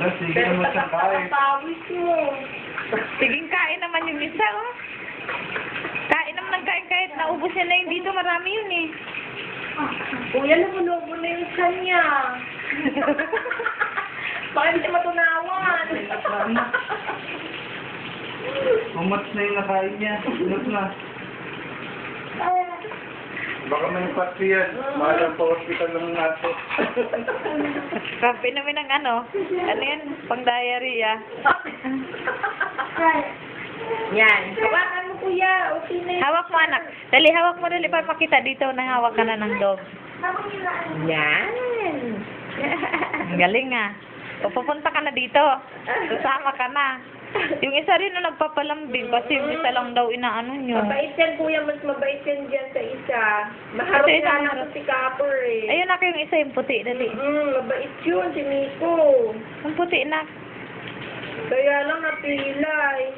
Wala, sige Pero naman siya kain. pagkakapawis mo. Siging kain naman yung isa, oh. Kain naman ng kain kahit naubos niya na yung dito. Marami yun, eh. Kuya, nakulobo na yung kanya. Baka hindi siya matunawan. Umats na yung nakain niya. Umats na. Baka may pati yan. Mahal pa hospital ng nato. Kape namin ng ano yan, pang diarrhea. Yan. Hawakan mo, kuya. Okay na yun. Hawak mo, anak. Dali, hawak mo dali para makita dito na hawak ka na ng dog. Yan. Ang galing, ah. Pupunta ka na dito. Sasama ka na. Yung isa rin na nagpapalambing kasi yung isa lang daw inaano nyo. Mabait yan, kuya. Mas mabait yan dyan sa isa. Maharap Sa isa, nga maharap. ng si Kapper eh. Ayun, ako yung isa yung puti. Dali. Mabait yun, si Miko. Ang puti, na. Kaya lang napila eh.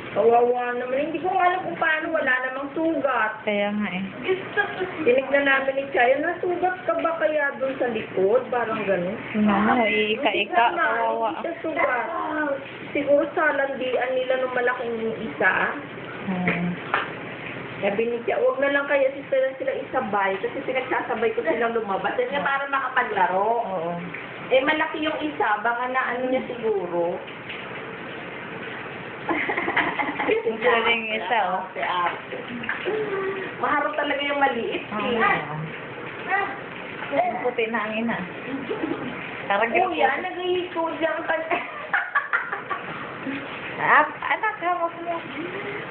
Kawawa naman. Hindi ko alam kung paano. Wala namang sugat. Kaya nga, eh. Tinignan namin ni Chayo, nasugat ka ba kaya doon sa likod? Parang gano'n. Ano, ika-ika, kawawa. Hindi siya sugat. Siguro sa landian nila nung malaking isa. Sabi ni Chayo, huwag na lang kaya sila isabay. Kasi pinagsasabay ko silang lumabas. Yan nga para makapaglaro. Oo. Eh, malaki yung isa. Baka na ano niya siguro. Yung sila rin yung isa, oh. Si Ate. Maharap talaga yung maliit. Eh. Yung puti na ang ina. Parang Kuya, nag-iiko dyan ka. Anak, hawak mo.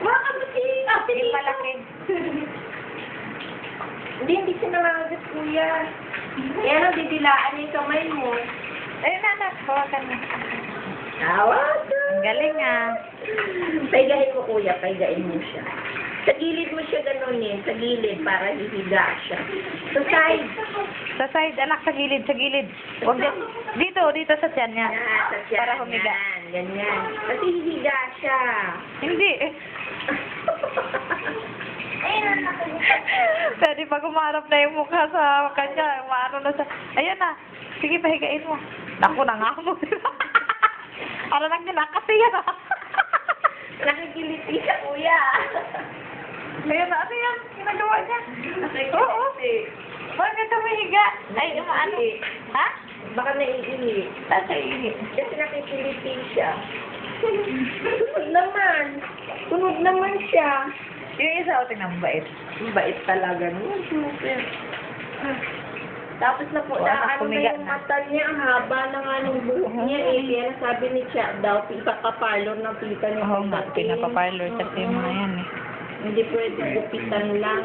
Baka kasi Hindi malaki. Hindi siya nangangagat, kuya. Kaya nang didilaan niya yung kamay mo. Ayun, anak, hawakan mo. Tawag. Ang galing, ah. Paigahin mo, kuya. Paigahin mo siya. Sa gilid mo siya ganunin. Sa gilid para hihiga siya. Sa side. Sa side, anak, sa gilid, sa gilid. Huwag dito, dito sa tiyan niya. Yan, sa tiyan. Para humiga. Yan, ganyan. Kasi hihiga siya. Hindi, eh. Pwede pag umarap na yung mukha sa kanya, umaano na sa... Ayan na. Sige, pahigain mo. Naku, nangamot. Ano nang nilakasi yan, ah. Nakikiliti siya, kuya. Ayan na, ano yan? Ginagawa niya? Oo. Bakit tumihiga? Ay, umaano? Ha? Baka naiihi. Tatay. Kasi nakikiliti siya. Sunod naman. Sunod naman siya. Yung isa, o, tingnan, bait. Mabait talaga niya. Super. Tapos na po, Wala, na ano na kumiga yung na. mata niya, ang haba na nga ng buhok niya eh. Kaya nasabi ni Chia daw, ipakaparlor ng tita niya. Oo nga, pinapaparlor kasi yung mga yan, eh. Hindi pwede gupitan lang.